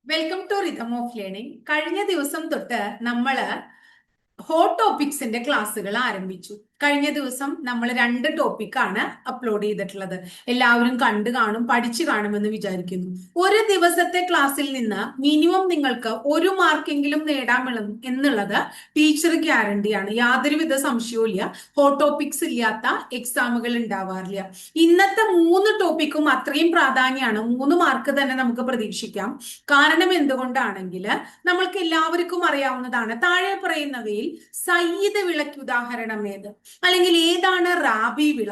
Welcome to rhythm of learning. കഴിഞ്ഞ ദിവസം തൊട്ട് നമ്മള് ഹോട്ട് ടോപ്പിക്സിന്റെ ക്ലാസ്സുകൾ ആരംഭിച്ചു. കഴിഞ്ഞ ദിവസം നമ്മൾ 2 ടോപ്പിക്കാണ് അപ്ലോഡ് ചെയ്തിട്ടുള്ളത്. എല്ലാവരും കണ്ടു കാണും, പഠിച്ചു കാണുമെന്ന് വിചാരിക്കുന്നു. ഒരു ദിവസത്തെ ക്ലാസ്സിൽ നിന്ന് മിനിമം നിങ്ങൾക്ക് 1 മാർക്കെങ്കിലും നേടാമെന്നും എന്നുള്ളത് ടീച്ചർ ഗ്യാരണ്ടിയാണ്. യാതൊരുവിധ സംശയവും ഇല്ല. ഹോട്ട് ടോപ്പിക്സ് ഇല്ലാത്ത എക്സാമുകൾ ഉണ്ടാവാറില്ല. ഇന്നത്തെ 3 ടോപ്പിക്കും അത്രയും പ്രാധാന്യമാണ്. 3 മാർക്ക് തന്നെ നമുക്ക് പ്രതീക്ഷിക്കാം. കാരണം എന്തുകൊണ്ടാണെങ്കിൽ നമ്മൾക്ക് എല്ലാവർക്കും അറിയാവുന്നതാണ്, താഴെ പറയുന്നവയിൽ സയ്യിദ് വിളയ്ക്ക് ഉദാഹരണം ഏത്? അല്ലെങ്കിൽ ഏതാണ് റാബി വിള,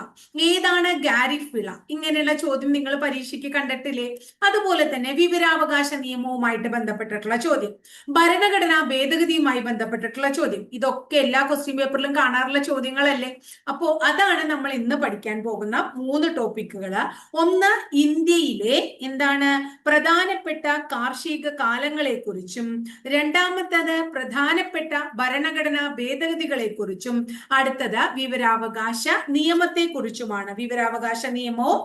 ഏതാണ് ഗാരിഫ് വിള? ഇങ്ങനെയുള്ള ചോദ്യം നിങ്ങൾ പരീക്ഷയ്ക്ക് കണ്ടിട്ടില്ലേ? അതുപോലെ തന്നെ വിവരാവകാശ നിയമവുമായിട്ട് ബന്ധപ്പെട്ടിട്ടുള്ള ചോദ്യം, ഭരണഘടനാ ഭേദഗതിയുമായി ബന്ധപ്പെട്ടിട്ടുള്ള ചോദ്യം, ഇതൊക്കെ എല്ലാ ക്വസ്റ്റ്യൻ പേപ്പറിലും കാണാറുള്ള ചോദ്യങ്ങളല്ലേ? അപ്പോ അതാണ് നമ്മൾ ഇന്ന് പഠിക്കാൻ പോകുന്ന 3 ടോപ്പിക്കുകൾ. ഒന്ന്, ഇന്ത്യയിലെ എന്താണ് പ്രധാനപ്പെട്ട കാർഷിക കാലങ്ങളെ കുറിച്ചും, രണ്ടാമത്തേത് പ്രധാനപ്പെട്ട ഭരണഘടനാ ഭേദഗതികളെ കുറിച്ചും, അടുത്തത് വിവരാവകാശ നിയമത്തെ കുറിച്ചുമാണ്. വിവരാവകാശ നിയമവും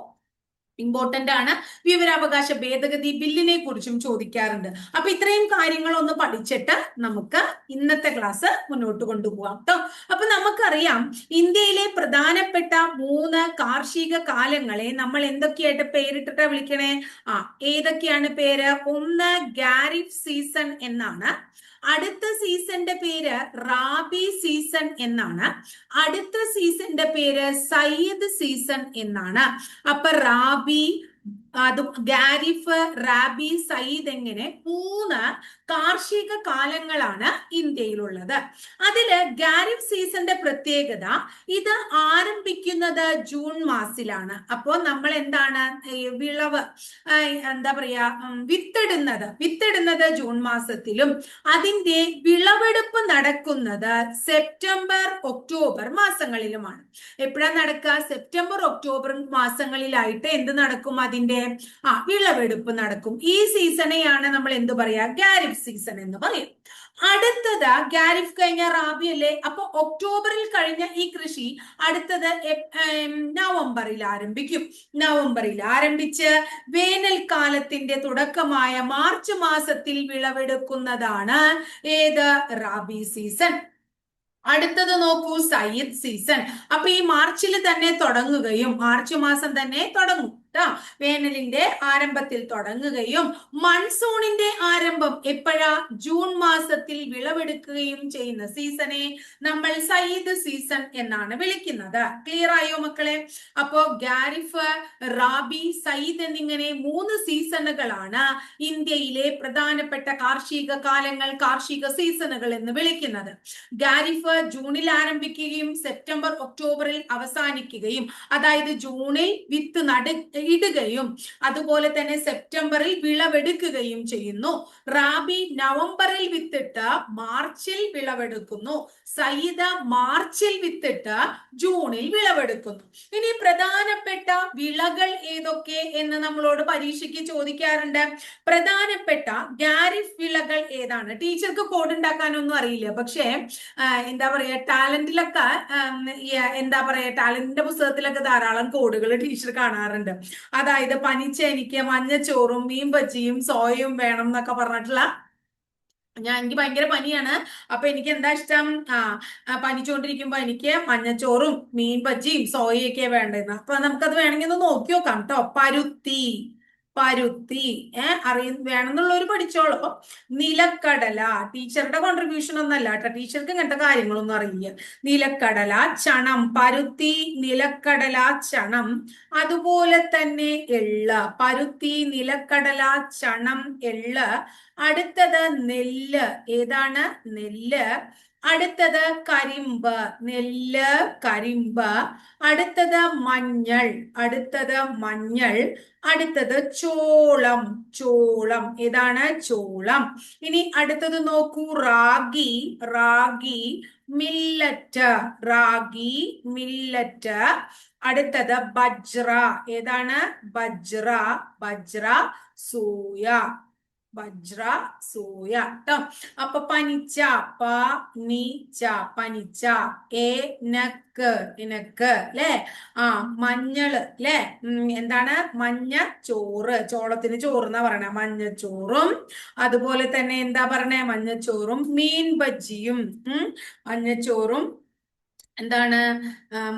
ഇമ്പോർട്ടന്റ് ആണ്. വിവരാവകാശ ഭേദഗതി ബില്ലിനെ കുറിച്ചും ചോദിക്കാറുണ്ട്. അപ്പൊ ഇത്രയും കാര്യങ്ങൾ ഒന്ന് പഠിച്ചിട്ട് നമുക്ക് ഇന്നത്തെ ക്ലാസ് മുന്നോട്ട് കൊണ്ടുപോകാം കേട്ടോ. അപ്പൊ നമുക്കറിയാം, ഇന്ത്യയിലെ പ്രധാനപ്പെട്ട 3 കാർഷിക കാലങ്ങളെ നമ്മൾ എന്തൊക്കെയായിട്ട് പേരിട്ടിട്ടാ വിളിക്കണേ? ഏതൊക്കെയാണ് പേര്? ഒന്ന്, ഖാരിഫ് സീസൺ എന്നാണ്. അടുത്ത സീസന്റെ പേര് റാബി സീസൺ എന്നാണ്. അടുത്ത സീസന്റെ പേര് സയ്യിദ് സീസൺ എന്നാണ്. അപ്പൊ റാബി, അതും ഖാരിഫ്, റാബി, സയ്യിദ്, എങ്ങനെ 3 കാർഷിക കാലങ്ങളാണ് ഇന്ത്യയിലുള്ളത്. അതില് ഖാരിഫ് സീസന്റെ പ്രത്യേകത, ഇത് ആരംഭിക്കുന്നത് ജൂൺ മാസത്തിലാണ്. അപ്പോ നമ്മൾ എന്താണ് വിളവ്, എന്താ പറയാ, വിത്തിടുന്നത് ജൂൺ മാസത്തിലും അതിന്റെ വിളവെടുപ്പ് നടക്കുന്നത് സെപ്റ്റംബർ ഒക്ടോബർ മാസങ്ങളിലുമാണ്. എപ്പോഴാണ് നടക്കുക? സെപ്റ്റംബർ ഒക്ടോബർ മാസങ്ങളിലായിട്ട് എന്ത് നടക്കും? അതിന്റെ വിളവെടുപ്പ് നടക്കും. ഈ സീസണെയാണ് നമ്മൾ എന്ത് പറയാ? ഖാരിഫ് സീസൺ എന്ന് പറയും. അടുത്തത്, ഖാരിഫ് കഴിഞ്ഞ റാബി അല്ലേ? അപ്പൊ ഒക്ടോബറിൽ കഴിഞ്ഞ ഈ കൃഷി അടുത്തത് നവംബറിൽ ആരംഭിക്കും. നവംബറിൽ ആരംഭിച്ച് വേനൽക്കാലത്തിന്റെ തുടക്കമായ മാർച്ച് മാസത്തിൽ വിളവെടുക്കുന്നതാണ് ഏത്? റാബി സീസൺ. അടുത്തത് നോക്കൂ, സയ്യിദ് സീസൺ. അപ്പൊ ഈ മാർച്ചിൽ തന്നെ തുടങ്ങുകയും, മാർച്ച് മാസം തന്നെ തുടങ്ങും, വേനലിന്റെ ആരംഭത്തിൽ തുടങ്ങുകയും മൺസൂണിന്റെ ആരംഭം എപ്പോഴാ? ജൂൺ മാസത്തിൽ വിളവെടുക്കുകയും ചെയ്യുന്ന സീസണെ നമ്മൾ സയ്യിദ് സീസൺ എന്നാണ് വിളിക്കുന്നത്. ക്ലിയർ ആയോ മക്കളെ? അപ്പോ ഖാരിഫ്, റാബി, സയ്യിദ് എന്നിങ്ങനെ 3 സീസണുകളാണ് ഇന്ത്യയിലെ പ്രധാനപ്പെട്ട കാർഷിക കാലങ്ങൾ, കാർഷിക സീസണുകൾ എന്ന് വിളിക്കുന്നത്. ഖാരിഫ് ജൂണിൽ ആരംഭിക്കുകയും സെപ്റ്റംബർ ഒക്ടോബറിൽ അവസാനിക്കുകയും, അതായത് ജൂണിൽ വിത്ത് ഇടുകയും അതുപോലെ തന്നെ സെപ്റ്റംബറിൽ വിളവെടുക്കുകയും ചെയ്യുന്നു. റാബി നവംബറിൽ വിത്തിട്ട് മാർച്ചിൽ വിളവെടുക്കുന്നു. സയ്യിദ് മാർച്ചിൽ വിത്തിട്ട് ജൂണിൽ വിളവെടുക്കുന്നു. ഇനി പ്രധാനപ്പെട്ട വിളകൾ ഏതൊക്കെ എന്ന് നമ്മളോട് പരീക്ഷയ്ക്ക് ചോദിക്കാറുണ്ട്. പ്രധാനപ്പെട്ട ഖാരിഫ് വിളകൾ ഏതാണ്? ടീച്ചർക്ക് കോഡ് ഉണ്ടാക്കാനൊന്നും അറിയില്ല, പക്ഷേ എന്താ പറയാ, ടാലന്റിലൊക്കെ എന്താ പറയാ, ടാലന്റിന്റെ പുസ്തകത്തിലൊക്കെ ധാരാളം കോഡുകൾ ടീച്ചർ കാണാറുണ്ട്. അതായത് പനിച്ചെനിക്ക് മഞ്ഞച്ചോറും മീൻ ബജിയും സോയയും വേണം എന്നൊക്കെ പറഞ്ഞിട്ടുള്ള. എനിക്ക് ഭയങ്കര പനിയാണ്, അപ്പൊ എനിക്ക് എന്താ ഇഷ്ടം? പനിച്ചോണ്ടിരിക്കുമ്പോ എനിക്ക് മഞ്ഞച്ചോറും മീൻ ബജിയും സോയയൊക്കെ വേണ്ടെന്ന്. അപ്പൊ നമുക്കത് വേണമെങ്കിൽ ഒന്ന് നോക്കി നോക്കാം കേട്ടോ. പരുത്തി, പരുത്തി വേണമെന്നുള്ളവർ പഠിച്ചോളൂ. നിലക്കടല, ടീച്ചറുടെ കോൺട്രിബ്യൂഷൻ ഒന്നല്ല കേട്ടോ, ടീച്ചർക്ക് ഇങ്ങനത്തെ കാര്യങ്ങളൊന്നും അറിയില്ല. നിലക്കടല, ചണം, പരുത്തി, നിലക്കടല, ചണം. അതുപോലെ തന്നെ എള്ള്, പരുത്തി, നിലക്കടല, ചണം, എള്ള്. അടുത്തത് നെല്ല്, ഏതാണ്? നെല്ല്. അടുത്തത് കരിമ്പ്, നെല്ല്, കരിമ്പ്. അടുത്തത് മഞ്ഞൾ, അടുത്തത് മഞ്ഞൾ. അടുത്തത് ചോളം, ചോളം, ഏതാണ്? ചോളം. ഇനി അടുത്തത് നോക്കൂ, റാഗി, റാഗി, മില്ലറ്റ്, റാഗി, മില്ലറ്റ്. അടുത്തത് ബജ്ര, ഏതാണ്? ബജ്ര, ബജ്ര, സോയ. വജ്ര സോയ ട്ടോ. അപ്പൊ പനിച്ച പനിച്ച പനിച്ച ഏനക്ക് ഇനക്ക് അല്ലെ. മഞ്ഞള് അല്ലെ. എന്താണ് മഞ്ഞ ചോറ്, ചോളത്തിന് ചോറ് എന്നാ പറയണേ, മഞ്ഞച്ചോറും. അതുപോലെ തന്നെ എന്താ പറയണേ, മഞ്ഞച്ചോറും മീൻ ബജ്ജിയും. മഞ്ഞച്ചോറും എന്താണ്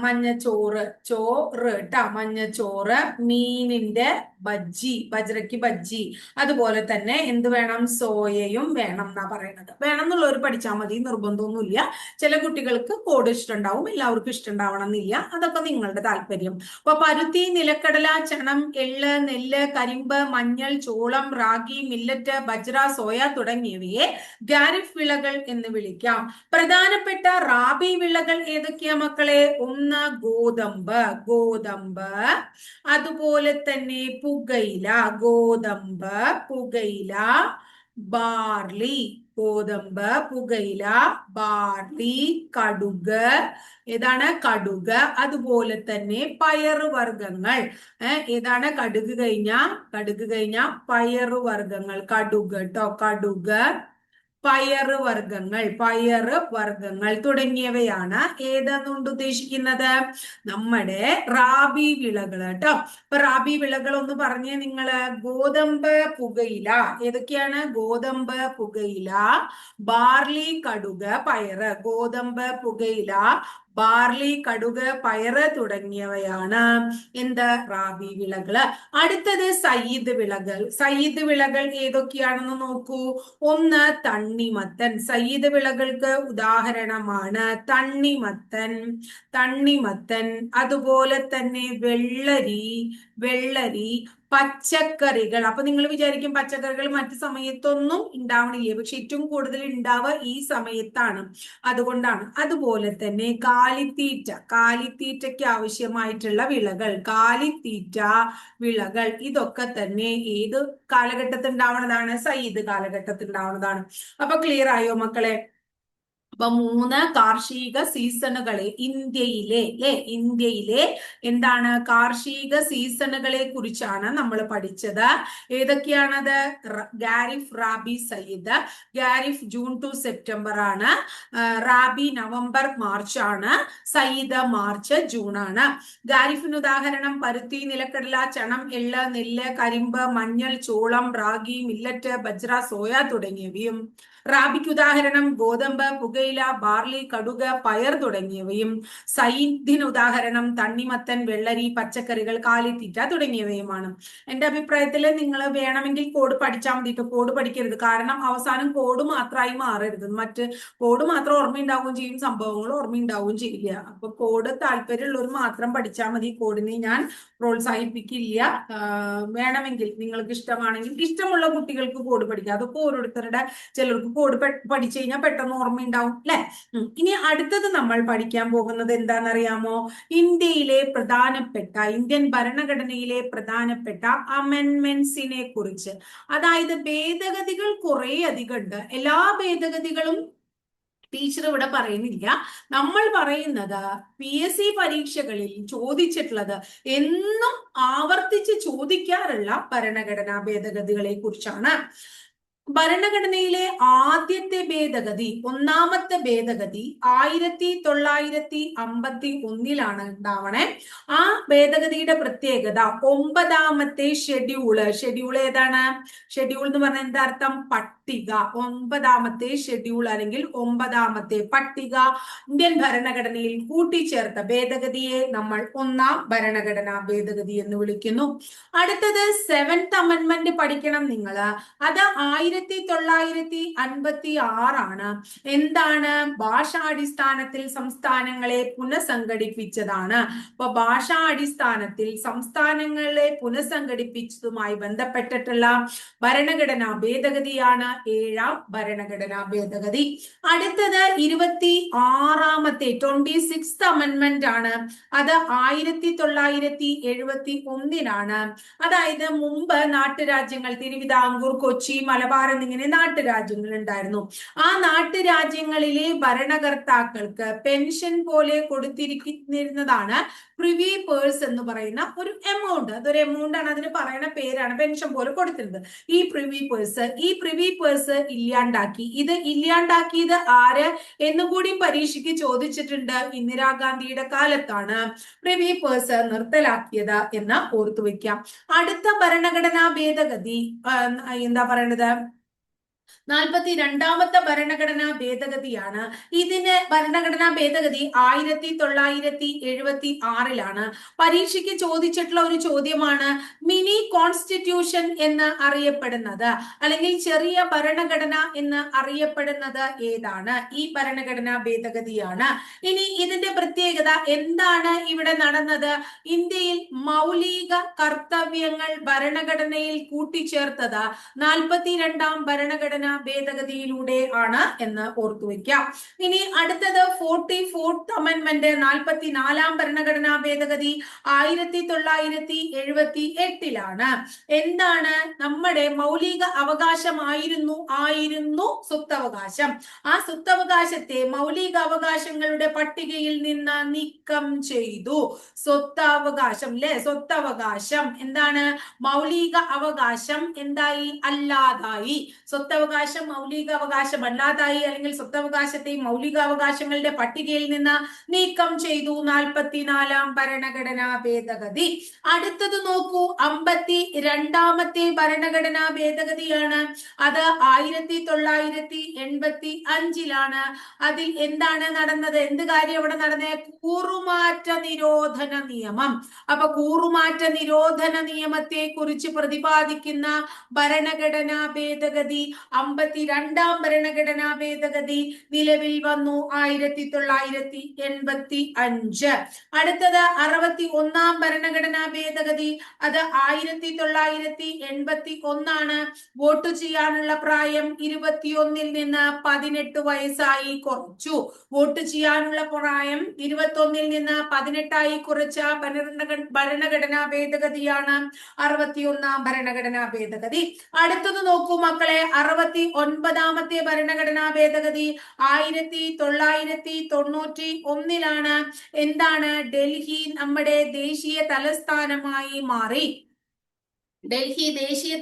മഞ്ഞച്ചോറ്, ചോറ് ട്ടാ, മഞ്ഞച്ചോറ്, മീനിന്റെ ബജ്ജി, ബജ്രക്ക് ബജ്ജി. അതുപോലെ തന്നെ എന്ത് വേണം, സോയയും വേണം എന്നാ പറയുന്നത്. വേണം എന്നുള്ളവർ പഠിച്ചാൽ മതി, നിർബന്ധമൊന്നുമില്ല. ചില കുട്ടികൾക്ക് കോഡ് ഇഷ്ടമുണ്ടാവും, എല്ലാവർക്കും ഇഷ്ടമുണ്ടാവണം എന്നില്ല, അതൊക്കെ നിങ്ങളുടെ താല്പര്യം. അപ്പൊ പരുത്തി, നിലക്കടല, ചണം, എള്ള്, നെല്ല്, കരിമ്പ്, മഞ്ഞൾ, ചോളം, റാഗി, മില്ലറ്റ്, ബജ്ര, സോയ തുടങ്ങിയവയെ ഖാരിഫ് വിളകൾ എന്ന് വിളിക്കാം. പ്രധാനപ്പെട്ട റാബി വിളകൾ ഏതൊക്കെയാ മക്കളെ? ഒന്ന് ഗോതമ്പ്, ഗോതമ്പ്. അതുപോലെ തന്നെ പുകയില, ഗോതമ്പ്, പുകയില, ബാർലി, ഗോതമ്പ്, പുകയില, ബാർലി, കടുക്. ഏതാണ് കടുക്. അതുപോലെ തന്നെ പയറുവർഗ്ഗങ്ങൾ. ഏതാണ് കടുക് കഴിഞ്ഞ പയറുവർഗ്ഗങ്ങൾ, കടുക് കേട്ടോ, കടുക്, പയറ് വർഗ്ഗങ്ങൾ തുടങ്ങിയവയാണ് ഏതെന്നുകൊണ്ട് ഉദ്ദേശിക്കുന്നത്, നമ്മുടെ റാബി വിളകൾ കേട്ടോ. അപ്പൊ റാബി വിളകൾ ഒന്ന് പറഞ്ഞേ നിങ്ങള്. ഗോതമ്പ്, പുകയില. ഏതൊക്കെയാണ്? ഗോതമ്പ്, പുകയില, ബാർലി, കടുക്, പയറ്. ഗോതമ്പ്, പുകയില, ബാർലി, കടുക്, പയറ് തുടങ്ങിയവയാണ് എന്ത് റാബി വിളകള്. അടുത്തത് സയ്യിദ് വിളകൾ. സയ്യിദ് വിളകൾ ഏതൊക്കെയാണെന്ന് നോക്കൂ. ഒന്ന് തണ്ണിമത്തൻ. സയ്യിദ് വിളകൾക്ക് ഉദാഹരണമാണ് തണ്ണിമത്തൻ, തണ്ണിമത്തൻ. അതുപോലെ തന്നെ വെള്ളരി, പച്ചക്കറികൾ. അപ്പൊ നിങ്ങൾ വിചാരിക്കും പച്ചക്കറികൾ മറ്റു സമയത്തൊന്നും ഉണ്ടാവണില്ലേ, പക്ഷെ ഏറ്റവും കൂടുതൽ ഉണ്ടാവുക ഈ സമയത്താണ്, അതുകൊണ്ടാണ്. അതുപോലെ തന്നെ കാലിത്തീറ്റയ്ക്ക് ആവശ്യമായിട്ടുള്ള വിളകൾ, കാലിത്തീറ്റ വിളകൾ. ഇതൊക്കെ തന്നെ ഏത് കാലഘട്ടത്തിൽ ഉണ്ടാവുന്നതാണ്? സയ്യിദ് കാലഘട്ടത്തിൽ ഉണ്ടാവുന്നതാണ്. അപ്പൊ ക്ലിയർ ആയോ മക്കളെ? അപ്പൊ 3 കാർഷിക സീസണുകളെ ഇന്ത്യയിലെ എന്താണ് കാർഷിക സീസണുകളെ കുറിച്ചാണ് നമ്മൾ പഠിച്ചത്. ഏതൊക്കെയാണത്? ഖാരിഫ്, റാബി, സയ്യിദ്. ഖാരിഫ് ജൂൺ ടു സെപ്റ്റംബർ ആണ്, റാബി നവംബർ മാർച്ച് ആണ്, സയ്യിദ് മാർച്ച് ജൂൺ ആണ്. ഖാരിഫിന് ഉദാഹരണം പരുത്തി, നിലക്കടല, ചണം, എള്ള്, നെല്ല്, കരിമ്പ്, മഞ്ഞൾ, ചോളം, റാഗി, മില്ലറ്റ്, ബജ്ര, സോയ തുടങ്ങിയവയും. റാബിക്ക് ഉദാഹരണം ഗോതമ്പ്, പുകയില, ബാർലി, കടുക്, പയർ തുടങ്ങിയവയും. സയ്യിദിന് ഉദാഹരണം തണ്ണിമത്തൻ, വെള്ളരി, പച്ചക്കറികൾ, കാലിത്തീറ്റ തുടങ്ങിയവയുമാണ്. എന്റെ അഭിപ്രായത്തിൽ നിങ്ങൾ വേണമെങ്കിൽ കോഡ് പഠിച്ചാൽ മതി. കോഡ് പഠിക്കരുത്, കാരണം അവസാനം കോഡ് മാത്രമായി മാറരുത്. മറ്റ് കോഡ് മാത്രം ഓർമ്മയുണ്ടാവുകയും ചെയ്യും, സംഭവങ്ങൾ ഓർമ്മയുണ്ടാവുകയും ചെയ്യില്ല. അപ്പൊ കോഡ് താല്പര്യമുള്ളവർ മാത്രം പഠിച്ചാൽ മതി. കോഡിനെ ഞാൻ പ്രോത്സാഹിപ്പിക്കില്ല. വേണമെങ്കിൽ നിങ്ങൾക്ക് ഇഷ്ടമാണെങ്കിൽ ഇഷ്ടമുള്ള കുട്ടികൾക്ക് കോഡ് പഠിക്കാം. അതൊക്കെ ഓരോരുത്തരുടെ, ചിലർക്ക് കോഡ് പഠിച്ചു കഴിഞ്ഞാൽ പെട്ടെന്ന് ഓർമ്മയുണ്ടാവും അല്ലെ. ഇനി അടുത്തത് നമ്മൾ പഠിക്കാൻ പോകുന്നത് എന്താണെന്നറിയാമോ? ഇന്ത്യൻ ഭരണഘടനയിലെ പ്രധാനപ്പെട്ട അമെൻമെന്റ്സിനെ കുറിച്ച്. അതായത് ഭേദഗതികൾ കുറെ അധികം ഉണ്ട്. എല്ലാ ഭേദഗതികളും ടീച്ചർ ഇവിടെ പറയുന്നില്ല. നമ്മൾ പറയുന്നത് PSC പരീക്ഷകളിൽ ചോദിച്ചിട്ടുള്ളത്, എന്നും ആവർത്തിച്ച് ചോദിക്കാറുള്ള ഭരണഘടനാ ഭേദഗതികളെ കുറിച്ചാണ്. ഭരണഘടനയിലെ ആദ്യത്തെ ഭേദഗതി, ഒന്നാമത്തെ ഭേദഗതി 1951 ഉണ്ടാവണേ. ആ ഭേദഗതിയുടെ പ്രത്യേകത 9ാമത്തെ ഷെഡ്യൂൾ ഏതാണ്? ഷെഡ്യൂൾ എന്ന് പറഞ്ഞാൽ എന്താ അർത്ഥം? പട്ടിക. 9ാമത്തെ ഷെഡ്യൂൾ അല്ലെങ്കിൽ 9ാമത്തെ പട്ടിക ഇന്ത്യൻ ഭരണഘടനയിൽ കൂട്ടിച്ചേർത്ത ഭേദഗതിയെ നമ്മൾ 1ാം ഭരണഘടനാ ഭേദഗതി എന്ന് വിളിക്കുന്നു. അടുത്തത് 7th അമെൻമെന്റ് പഠിക്കണം നിങ്ങൾ. അത് 1956 ആണ്. എന്താണ്? ഭാഷാടിസ്ഥാനത്തിൽ സംസ്ഥാനങ്ങളെ പുനഃസംഘടിപ്പിച്ചതാണ്. അപ്പൊ ഭാഷാടിസ്ഥാനത്തിൽ സംസ്ഥാനങ്ങളെ പുനഃസംഘടിപ്പിച്ചതുമായി ബന്ധപ്പെട്ടിട്ടുള്ള ഭരണഘടനാ ഭേദഗതിയാണ് 7ാം ഭരണഘടനാ ഭേദഗതി. അടുത്തത് 26ാമത്തെ 26th അമെൻമെന്റ് ആണ്. അത് 1971 അതായത് മുമ്പ് നാട്ടുരാജ്യങ്ങൾ തിരുവിതാംകൂർ, കൊച്ചി, മലബാർ എന്നിങ്ങനെ നാട്ടുരാജ്യങ്ങൾ ഉണ്ടായിരുന്നു. ആ നാട്ടുരാജ്യങ്ങളിലെ ഭരണകർത്താക്കൾക്ക് പെൻഷൻ പോലെ കൊടുത്തിരിക്കുന്നതാണ് പ്രിവി പേഴ്സ് എന്ന് പറയുന്ന ഒരു എമൗണ്ട്, അതൊരു എമൗണ്ട് ആണ്, അതിന് പറയുന്ന പേരാണ്, പെൻഷൻ പോലെ കൊടുത്തിരുന്നത്. ഈ പ്രിവി പേഴ്സ് ഇല്ലാണ്ടാക്കി. ഇത് ഇല്ലാണ്ടാക്കിയത് ആര് എന്നും കൂടി പരീക്ഷയ്ക്ക് ചോദിച്ചിട്ടുണ്ട്. ഇന്ദിരാഗാന്ധിയുടെ കാലത്താണ് പ്രിവി പേഴ്സ് നിർത്തലാക്കിയത് എന്ന് ഓർത്തു വെക്കാം. അടുത്ത ഭരണഘടനാ ഭേദഗതി എന്താ പറയണത്, 42ാമത്തെ ഭരണഘടനാ ഭേദഗതിയാണ്. ഭരണഘടനാ ഭേദഗതി 1976 പരീക്ഷയ്ക്ക് ചോദിച്ചിട്ടുള്ള ഒരു ചോദ്യമാണ്. മിനി കോൺസ്റ്റിറ്റ്യൂഷൻ എന്ന് അറിയപ്പെടുന്നത്, അല്ലെങ്കിൽ ചെറിയ ഭരണഘടന എന്ന് അറിയപ്പെടുന്നത് ഏതാണ്? ഈ ഭരണഘടനാ ഭേദഗതിയാണ്. ഇനി ഇതിന്റെ പ്രത്യേകത എന്താണ് ഇവിടെ നടന്നത്? ഇന്ത്യയിൽ മൗലിക കർത്തവ്യങ്ങൾ ഭരണഘടനയിൽ കൂട്ടിച്ചേർത്തത് 42ാം ഭരണഘടനാ ഭേദഗതിയിലൂടെ ആണ് എന്ന് ഓർത്തുവെക്കാം. ഇനി അടുത്തത് 44th അമെന്റ്മെന്റ്, 44ാം ഭരണഘടനാ ഭേദഗതി 1978 എന്താണ്? നമ്മുടെ മൗലിക അവകാശമായിരുന്നു സ്വത്തവകാശം. ആ സ്വത്തവകാശത്തെ മൗലിക അവകാശങ്ങളുടെ പട്ടികയിൽ നിന്ന് നീക്കം ചെയ്തു. സ്വത്തവകാശം അല്ലെ, സ്വത്തവകാശം എന്താണ്? മൗലിക അവകാശം എന്തായി? അല്ലാതായി. സ്വത്തവകാശം മൗലിക അവകാശം അല്ലാതായി, അല്ലെങ്കിൽ സ്വത്തവകാശത്തെ മൗലികാവകാശങ്ങളുടെ പട്ടികയിൽ നിന്ന് നീക്കം ചെയ്തു 44ാം ഭരണഘടനാ ഭേദഗതി. അടുത്തത് നോക്കൂ, 52ാമത്തെ ഭരണഘടനാ ഭേദഗതിയാണ്. അത് 1985 അതിൽ എന്താണ് നടന്നത്? എന്ത് കാര്യം അവിടെ നടന്നത്? കൂറുമാറ്റ നിരോധന നിയമം. അപ്പൊ കൂറുമാറ്റ നിരോധന നിയമത്തെ കുറിച്ച് പ്രതിപാദിക്കുന്ന ഭരണഘടനാ ഭേദഗതി 52ാം ഭരണഘടനാ ഭേദഗതി നിലവിൽ വന്നു 1985. അടുത്തത് 61ാം ഭരണഘടനാ ഭേദഗതി, അത് 1981 വോട്ട് ചെയ്യാനുള്ള പ്രായം 21 നിന്ന് 18 വയസ്സായി കുറച്ചു. വോട്ട് ചെയ്യാനുള്ള പ്രായം 21 നിന്ന് 18 കുറച്ച ഭരണഘടനാ ഭേദഗതിയാണ് 61ാം ഭരണഘടനാ ഭേദഗതി. അടുത്തത് നോക്കൂ മക്കളെ, 69ാമത്തെ ഭരണഘടനാ ഭേദഗതി 1991 എന്താണ്? ഡൽഹി നമ്മുടെ ദേശീയ തലസ്ഥാനമായി മാറി. ഡൽഹിക്ക് ദേശീയ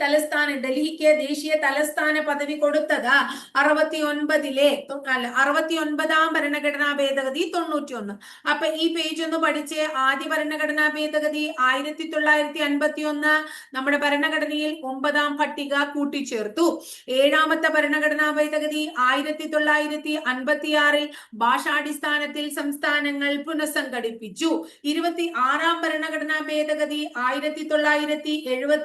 തലസ്ഥാന പദവി കൊടുത്തത് 69ാം ഭരണഘടനാ ഭേദഗതി 91. അപ്പൊ ഈ പേജ് ഒന്ന് പഠിച്ച്. ആദ്യ ഭരണഘടനാ ഭേദഗതി 1951 നമ്മുടെ ഭരണഘടനയിൽ 9ാം പട്ടിക കൂട്ടിച്ചേർത്തു. 7ാമത്തെ ഭരണഘടനാ ഭേദഗതി 1956 ഭാഷാടിസ്ഥാനത്തിൽ സംസ്ഥാനങ്ങൾ പുനഃസംഘടിപ്പിച്ചു. 26ാം ഭരണഘടനാ ഭേദഗതി 1971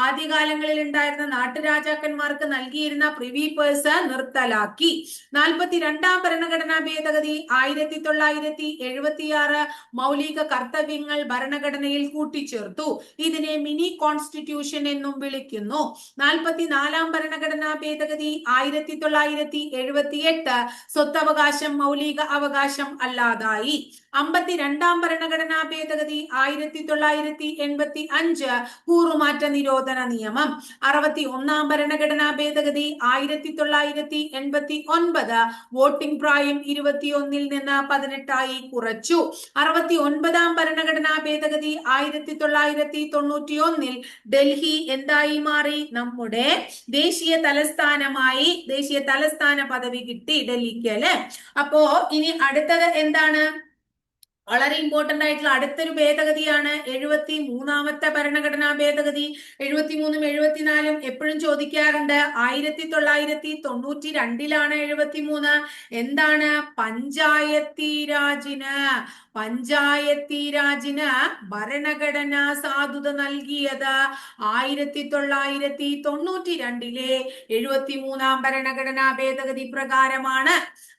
ആദ്യകാലങ്ങളിൽ ഉണ്ടായിരുന്ന നാട്ടുരാജാക്കന്മാർക്ക് നൽകിയിരുന്ന പ്രിവി പേഴ്സ് നിർത്തലാക്കി. 42ാം ഭരണഘടനാ ഭേദഗതി 1976 മൗലിക കർത്തവ്യങ്ങൾ ഭരണഘടനയിൽ കൂട്ടിച്ചേർത്തു. ഇതിനെ മിനി കോൺസ്റ്റിറ്റ്യൂഷൻ എന്നും വിളിക്കുന്നു. 44ാം ഭരണഘടനാ ഭേദഗതി 1978 സ്വത്തവകാശം മൗലിക അവകാശം അല്ലാതായി. 52ാം ഭരണഘടനാ ഭേദഗതി 1985 കൂറുമാറ്റ നിരോധന നിയമം. 61ാം ഭരണഘടനാ ഭേദഗതി 1989 വോട്ടിംഗ് പ്രായം 21 നിന്ന് 18 കുറച്ചു. 69ാം ഭരണഘടനാ ഭേദഗതി 1991 ഡൽഹി എന്തായി മാറി? നമ്മുടെ ദേശീയ തലസ്ഥാന പദവി കിട്ടി ഡൽഹിക്ക് അല്ലെ. അപ്പോ ഇനി അടുത്തത് എന്താണ്? വളരെ ഇമ്പോർട്ടന്റ് ആയിട്ടുള്ള അടുത്തൊരു ഭേദഗതിയാണ് 73ാമത്തെ ഭരണഘടനാ ഭേദഗതി. 73ഉം 74ഉം എപ്പോഴും ചോദിക്കാറുണ്ട്. 1992 73. എന്താണ്? പഞ്ചായത്തി രാജിന് ഭരണഘടനാ സാധുത നൽകിയത് 1992 73ാം ഭരണഘടനാ ഭേദഗതി പ്രകാരമാണ്.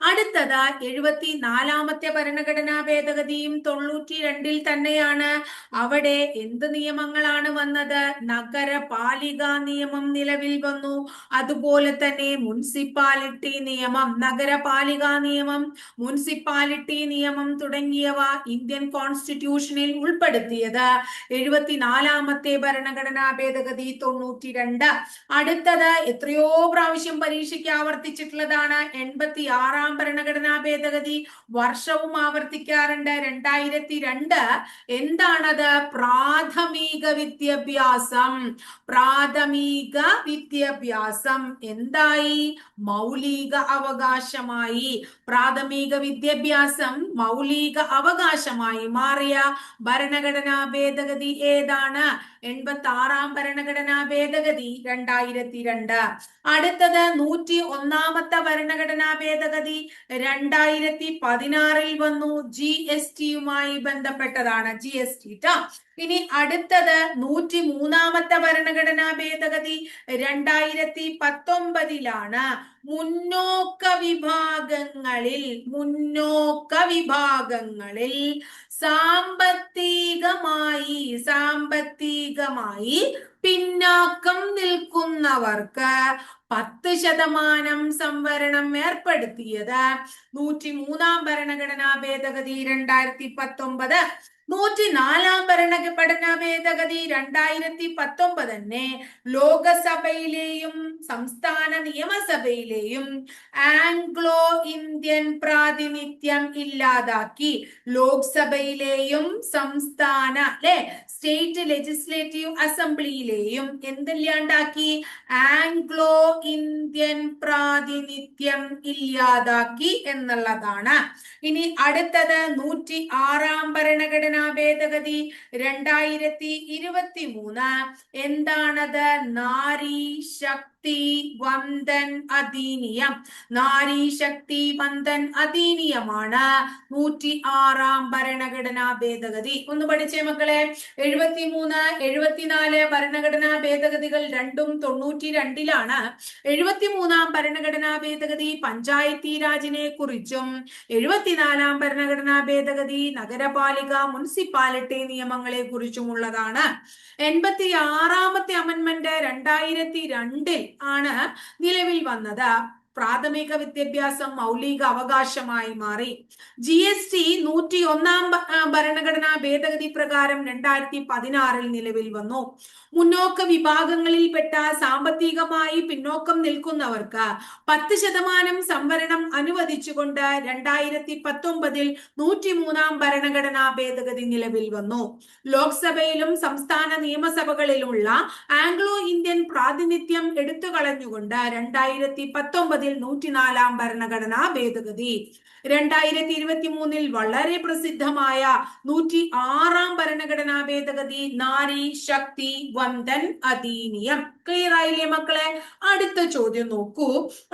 അടുത്തത് 74ാമത്തെ ഭരണഘടനാ ഭേദഗതിയും 92 തന്നെയാണ്. അവിടെ എന്ത് നിയമങ്ങളാണ് വന്നത്? നഗരപാലികാ നിയമം നിലവിൽ വന്നു. അതുപോലെ തന്നെ മുനിസിപ്പാലിറ്റി നിയമം, നഗരപാലികാ നിയമം, മുനിസിപ്പാലിറ്റി നിയമം തുടങ്ങിയവ അഥവാ ഇന്ത്യൻ കോൺസ്റ്റിറ്റ്യൂഷനിൽ ഉൾപ്പെടുത്തിയത്? 74-ാമത്തെ ഭരണഘടനാ ഭേദഗതി 92. അടുത്തത് എത്രയോ പ്രാവശ്യം പരീക്ഷയ്ക്ക് ആവർത്തിച്ചിട്ടുള്ളതാണ് 86-ാം ഭരണഘടനാ ഭേദഗതി. വർഷവും ആവർത്തിക്കാറുണ്ട് 2002. എന്താണത്? പ്രാഥമിക വിദ്യാഭ്യാസം. പ്രാഥമിക വിദ്യാഭ്യാസം എന്തായി? മൗലിക അവകാശമായി. പ്രാഥമിക വിദ്യാഭ്യാസം മൗലിക അവകാശമായി മാറിയ ഭരണഘടനാ ഭേദഗതി ഏതാണ്? 86-ാം ഭരണഘടനാ ഭേദഗതി 2002. അടുത്തത് 101-ാമത്തെ ഭരണഘടനാ ഭേദഗതി 2016-ൽ വന്നു. GSTയുമായി ബന്ധപ്പെട്ടതാണ്. GST ട്ടോ. ഇനി അടുത്തത് 103-ാമത്തെ ഭരണഘടനാ ഭേദഗതി 2019-ലാണ്. മുന്നോക്ക വിഭാഗങ്ങളിൽ സാമ്പത്തികമായി പിന്നാക്കം നിൽക്കുന്നവർക്ക് 10% സംവരണം ഏർപ്പെടുത്തിയത് 103-ാം ഭരണഘടനാ ഭേദഗതി 2019. 104-ാം ഭരണഘടനാ ഭേദഗതി 2019 തന്നെ ലോകസഭയിലെയും സംസ്ഥാന നിയമസഭയിലെയും ആംഗ്ലോ ഇന്ത്യൻ പ്രാതിനിധ്യം ഇല്ലാതാക്കി. ലോക്സഭയിലെയും സംസ്ഥാന സ്റ്റേറ്റ് ലെജിസ്ലേറ്റീവ് അസംബ്ലിയിലെയും എന്തില്ലാണ്ടാക്കി? ആംഗ്ലോ ഇന്ത്യൻ പ്രാതിനിധ്യം ഇല്ലാതാക്കി എന്നുള്ളതാണ്. ഇനി അടുത്തത് 106-ാം ഭരണഘടനാ ഭേദഗതി 2023. എന്താണത്? നാരി ശക്തി വന്ദൻ അധിനിയം. നാരി ശക്തി വന്ദൻ അധിനിയമാണ് 106-ാം ഭരണഘടനാ ഭേദഗതി. ഒന്ന് പഠിച്ചേ മക്കളെ. 73, 74 ഭരണഘടനാ ഭേദഗതികൾ രണ്ടും 92-ലാണ്. 73-ാം ഭരണഘടനാ ഭേദഗതി പഞ്ചായത്തി രാജിനെ കുറിച്ചും 74-ാം ഭരണഘടനാ ഭേദഗതി നഗരപാലിക മുനിസിപ്പാലിറ്റി നിയമങ്ങളെ കുറിച്ചുമുള്ളതാണ്. 86-ാമത്തെ അമെന്റ്മെന്റ് 2002-ൽ ആണ് നിലവിൽ വന്നത്. പ്രാഥമിക വിദ്യാഭ്യാസം മൗലിക അവകാശമായി മാറി. GST 101-ാം ഭരണഘടനാ ഭേദഗതി പ്രകാരം 2016-ൽ നിലവിൽ വന്നു. മുന്നോക്ക വിഭാഗങ്ങളിൽപ്പെട്ട സാമ്പത്തികമായി പിന്നോക്കം നിൽക്കുന്നവർക്ക് 10% സംവരണം അനുവദിച്ചുകൊണ്ട് 2019-ൽ 103-ാം ഭരണഘടനാ ഭേദഗതി നിലവിൽ വന്നു. ലോക്സഭയിലും സംസ്ഥാന നിയമസഭകളിലുമുള്ള ആംഗ്ലോ ഇന്ത്യൻ പ്രാതിനിധ്യം എടുത്തുകളഞ്ഞുകൊണ്ട് 2019-ൽ 104-ാം ഭരണഘടനാ ഭേദഗതി. 2023-ൽ വളരെ പ്രസിദ്ധമായ 106-ാം ഭരണഘടനാ ഭേദഗതി നാരി ശക്തി വന്ദൻ അധിനിയം. ക്ലിയർ ആയില്ലേ മക്കളെ? അടുത്ത ചോദ്യം നോക്കൂ.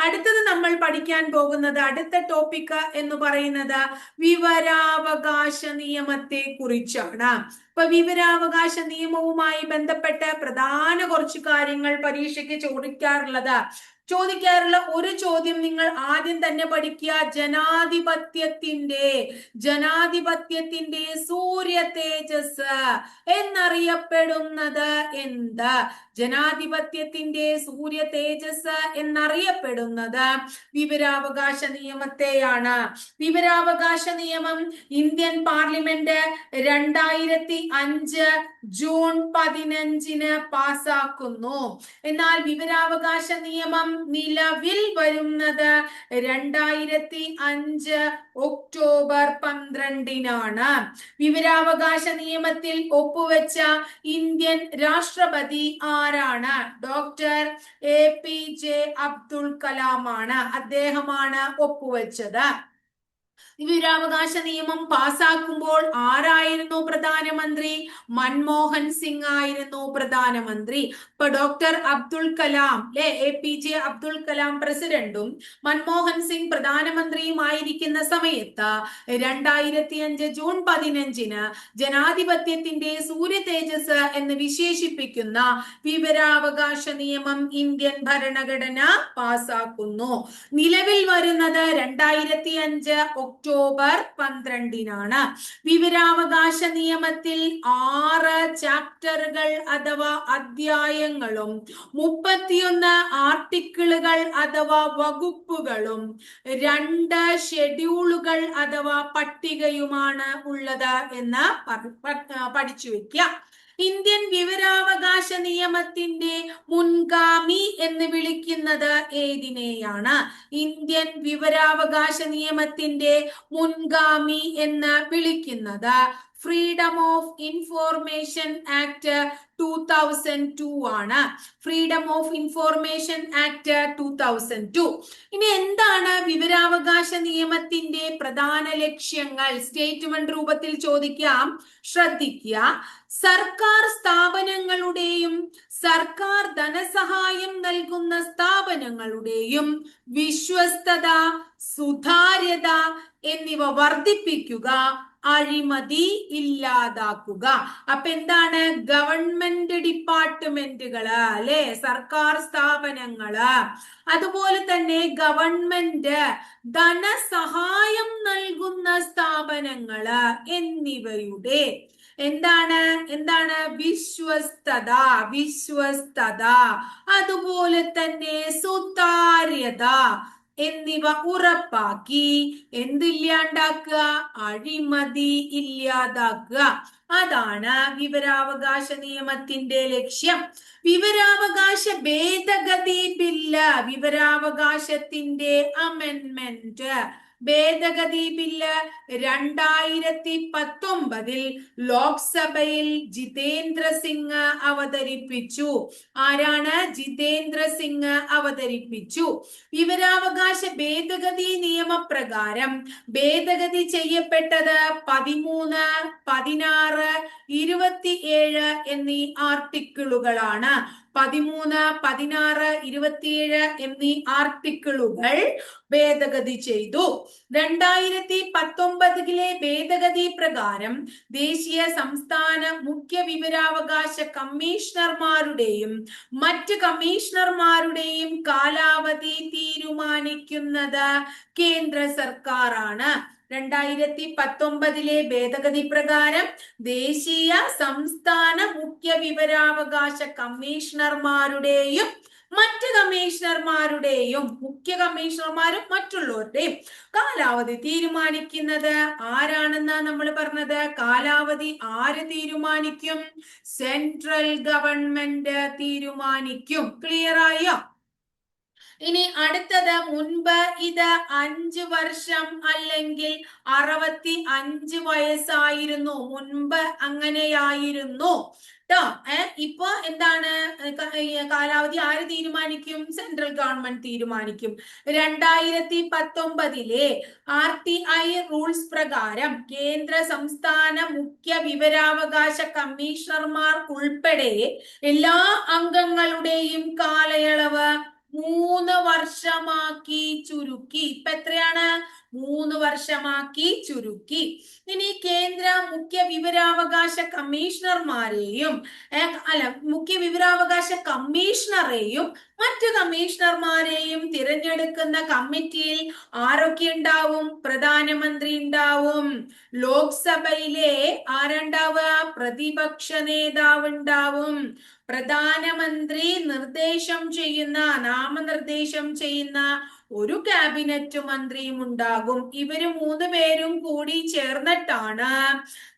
അടുത്തത് നമ്മൾ പഠിക്കാൻ പോകുന്നത് അടുത്ത ടോപ്പിക് എന്ന് പറയുന്നത് വിവരാവകാശ നിയമത്തെ കുറിച്ചാണ്. ഇപ്പൊ വിവരാവകാശ നിയമവുമായി ബന്ധപ്പെട്ട് പ്രധാന കുറച്ച് കാര്യങ്ങൾ പരീക്ഷയ്ക്ക് ചോദിക്കാറുള്ള ഒരു ചോദ്യം നിങ്ങൾ ആദ്യം തന്നെ പഠിക്കുക. ജനാധിപത്യത്തിന്റെ സൂര്യ തേജസ് എന്നറിയപ്പെടുന്നത് എന്ത്? ജനാധിപത്യത്തിന്റെ സൂര്യ തേജസ് എന്നറിയപ്പെടുന്നത് വിവരാവകാശ നിയമത്തെയാണ്. വിവരാവകാശ നിയമം ഇന്ത്യൻ പാർലമെന്റ് 2005 ജൂൺ 15-ന് പാസാക്കുന്നു. എന്നാൽ വിവരാവകാശ നിയമം നിലവിൽ വരുന്നത് 2005 ഒക്ടോബർ 12-നാണ്. വിവരാവകാശ നിയമത്തിൽ ഒപ്പുവെച്ച ഇന്ത്യൻ രാഷ്ട്രപതി ആരാണ്? ഡോക്ടർ APJ അബ്ദുൽ കലാം ആണ്. അദ്ദേഹമാണ് ഒപ്പുവെച്ചത്. വിവരാവകാശ നിയമം പാസാക്കുമ്പോൾ ആരായിരുന്നു പ്രധാനമന്ത്രി? മൻമോഹൻ സിംഗ് ആയിരുന്നു പ്രധാനമന്ത്രി. ഇപ്പൊ ഡോക്ടർ അബ്ദുൽ കലാം APJ അബ്ദുൽ കലാം പ്രസിഡന്റും മൻമോഹൻ സിംഗ് പ്രധാനമന്ത്രിയുമായിരിക്കുന്ന സമയത്ത് 2005 ജൂൺ 15-ന് ജനാധിപത്യത്തിന്റെ സൂര്യ തേജസ് എന്ന് വിശേഷിപ്പിക്കുന്ന വിവരാവകാശ നിയമം ഇന്ത്യൻ ഭരണഘടന പാസാക്കുന്നു. നിലവിൽ വരുന്നത് 2005 ഒക്ടോബർ ഒക്ടോബർ 12-നാണ്. വിവരാവകാശ നിയമത്തിൽ 6 ചാപ്റ്ററുകൾ അഥവാ അധ്യായങ്ങളും 31 ആർട്ടിക്കിളുകൾ അഥവാ വകുപ്പുകളും 2 ഷെഡ്യൂളുകൾ അഥവാ പട്ടികയുമാണ് ഉള്ളത് എന്ന് പഠിച്ചു വെക്കുക. ഇന്ത്യൻ വിവരാവകാശ നിയമത്തിന്റെ മുൻഗാമി എന്ന് വിളിക്കുന്നത് ഏതിനെയാണ്? ഇന്ത്യൻ വിവരാവകാശ നിയമത്തിന്റെ മുൻഗാമി എന്ന് വിളിക്കുന്നത് ഫ്രീഡം ഓഫ് ഇൻഫോർമേഷൻ ആക്ട് 2002 ആണ്. Freedom of information act 2002. ഇനി എന്താണ് വിവരാവകാശ നിയമത്തിന്റെ പ്രധാന ലക്ഷ്യങ്ങൾ? സ്റ്റേറ്റ്മെന്റ് രൂപത്തിൽ ചോദിക്കാം, ശ്രദ്ധിക്കുക. സർക്കാർ സ്ഥാപനങ്ങളുടെയും സർക്കാർ ധനസഹായം നൽകുന്ന സ്ഥാപനങ്ങളുടെയും വിശ്വസ്തത, സുതാര്യത എന്നിവ വർദ്ധിപ്പിക്കുക, അഴിമതി ഇല്ലാതാക്കുക. അപ്പൊ എന്താണ്? ഗവൺമെന്റ് ഡിപ്പാർട്ട്മെന്റുകള് അല്ലെ, സർക്കാർ സ്ഥാപനങ്ങള്, അതുപോലെ തന്നെ ഗവൺമെന്റ് ധനസഹായം നൽകുന്ന സ്ഥാപനങ്ങള് എന്നിവയുടെ എന്താണ് വിശ്വസ്തത, അതുപോലെ തന്നെ സുതാര്യത എന്നിവ ഉറപ്പാക്കി എന്തില്ലാണ്ടാക്കുക? അഴിമതി ഇല്ലാതാക്കുക. അതാണ് വിവരാവകാശ നിയമത്തിന്റെ ലക്ഷ്യം. വിവരാവകാശ ഭേദഗതി ബില്ല്, വിവരാവകാശത്തിന്റെ അമെൻമെന്റ്, ഭേദഗതി ബില്ല് 2019 ലോക്സഭയിൽ ജിതേന്ദ്ര സിംഗ് അവതരിപ്പിച്ചു. ആരാണ്? ജിതേന്ദ്ര സിംഗ് അവതരിപ്പിച്ചു. വിവരാവകാശ ഭേദഗതി നിയമപ്രകാരം ഭേദഗതി ചെയ്യപ്പെട്ടത് 13, 16, 27 എന്നീ ആർട്ടിക്കിളുകളാണ്. 13, 16, 27 എന്നീ ആർട്ടിക്കിളുകൾ ഭേദഗതി ചെയ്തു. 2019 ഭേദഗതി പ്രകാരം ദേശീയ സംസ്ഥാന മുഖ്യ വിവരാവകാശ കമ്മീഷണർമാരുടെയും മറ്റ് കമ്മീഷണർമാരുടെയും കാലാവധി തീരുമാനിക്കുന്നത് കേന്ദ്ര സർക്കാരാണ്. 2019 ഭേദഗതി പ്രകാരം ദേശീയ സംസ്ഥാന മുഖ്യ വിവരാവകാശ കമ്മീഷണർമാരുടെയും മറ്റ് കമ്മീഷണർമാരുടെയും, മുഖ്യ കമ്മീഷണർമാരും മറ്റുള്ളവരുടെയും കാലാവധി തീരുമാനിക്കുന്നത് ആരാണെന്നാ നമ്മൾ പറഞ്ഞത്? കാലാവധി ആര് തീരുമാനിക്കും? സെൻട്രൽ ഗവൺമെന്റ് തീരുമാനിക്കും. ക്ലിയർ ആയോ? ഇനി അടുത്തത്, മുൻപ് ഇത് 5 വർഷം അല്ലെങ്കിൽ 65 വയസ്സായിരുന്നു. മുൻപ് അങ്ങനെയായിരുന്നു ട്ടോ. ഇപ്പൊ എന്താണ്? കാലാവധി ആര് തീരുമാനിക്കും? സെൻട്രൽ ഗവൺമെന്റ് തീരുമാനിക്കും. 2019 RTI റൂൾസ് പ്രകാരം കേന്ദ്ര സംസ്ഥാന മുഖ്യ വിവരാവകാശ കമ്മീഷണർമാർ ഉൾപ്പെടെ എല്ലാ അംഗങ്ങളുടെയും കാലയളവ് 3 വർഷമാക്കി ചുരുക്കി. ഇപ്പൊ എത്രയാണ്? 3 വർഷമാക്കി ചുരുക്കി. ഇനി കേന്ദ്ര മുഖ്യ വിവരാവകാശ കമ്മീഷണർമാരെയും മുഖ്യ വിവരാവകാശ കമ്മീഷണറെയും മറ്റു കമ്മീഷണർമാരെയും തിരഞ്ഞെടുക്കുന്ന കമ്മിറ്റിയിൽ ആരൊക്കെ ഉണ്ടാവും? പ്രധാനമന്ത്രി ഉണ്ടാവും. ലോക്സഭയിലെ ആരുണ്ടാവുക? പ്രതിപക്ഷ നേതാവ് ഉണ്ടാവും. പ്രധാനമന്ത്രി നാമനിർദ്ദേശം ചെയ്യുന്ന ഒരു ക്യാബിനറ്റ് മന്ത്രിയും ഉണ്ടാകും. ഇവര് 3 പേരും കൂടി ചേർന്നിട്ടാണ്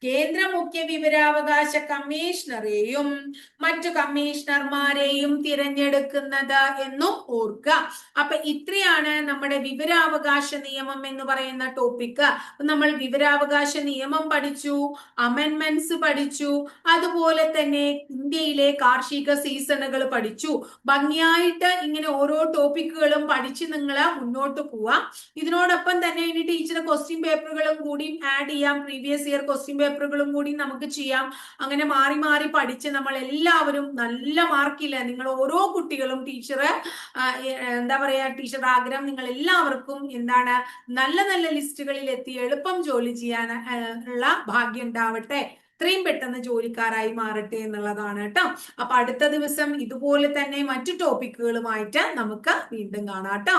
കേന്ദ്ര മുഖ്യ വിവരാവകാശ കമ്മീഷണറെയും മറ്റു കമ്മീഷണർമാരെയും തിരഞ്ഞെടുക്കുന്നത് എന്നും ഓർക്കുക. അപ്പൊ ഇത്രയാണ് നമ്മുടെ വിവരാവകാശ നിയമം എന്ന് പറയുന്ന ടോപ്പിക്. നമ്മൾ വിവരാവകാശ നിയമം പഠിച്ചു, അമെൻമെന്റ്സ് പഠിച്ചു, അതുപോലെ തന്നെ ഇന്ത്യയിലെ കാർഷിക സീസണുകൾ പഠിച്ചു. ഭംഗിയായിട്ട് ഇങ്ങനെ ഓരോ ടോപ്പിക്കുകളും പഠിച്ച് നിങ്ങൾ മുന്നോട്ട് പോവാം. ഇതിനോടൊപ്പം തന്നെ ഇനി ടീച്ചർ ക്വസ്റ്റ്യൻ പേപ്പറുകളും കൂടി ആഡ് ചെയ്യാം. പ്രീവിയസ് ഇയർ ക്വസ്റ്റ്യൻ പേപ്പറുകളും കൂടി നമുക്ക് ചെയ്യാം. അങ്ങനെ മാറി മാറി പഠിച്ച് നമ്മൾ എല്ലാവരും നല്ല മാർക്കില്ല, നിങ്ങൾ ഓരോ കുട്ടികളും ടീച്ചർ ടീച്ചറുടെ ആഗ്രഹം നിങ്ങൾ എല്ലാവർക്കും നല്ല നല്ല ലിസ്റ്റുകളിൽ എത്തി എളുപ്പം ജോലി ചെയ്യാൻ ഉള്ള ഭാഗ്യം ഉണ്ടാവട്ടെ. എത്രയും പെട്ടെന്ന് ജോലിക്കാരായി മാറട്ടെ എന്നുള്ളതാണ് കേട്ടോ. അപ്പൊ അടുത്ത ദിവസം ഇതുപോലെ തന്നെ മറ്റു ടോപ്പിക്കുകളുമായിട്ട് നമുക്ക് വീണ്ടും കാണാം കേട്ടോ.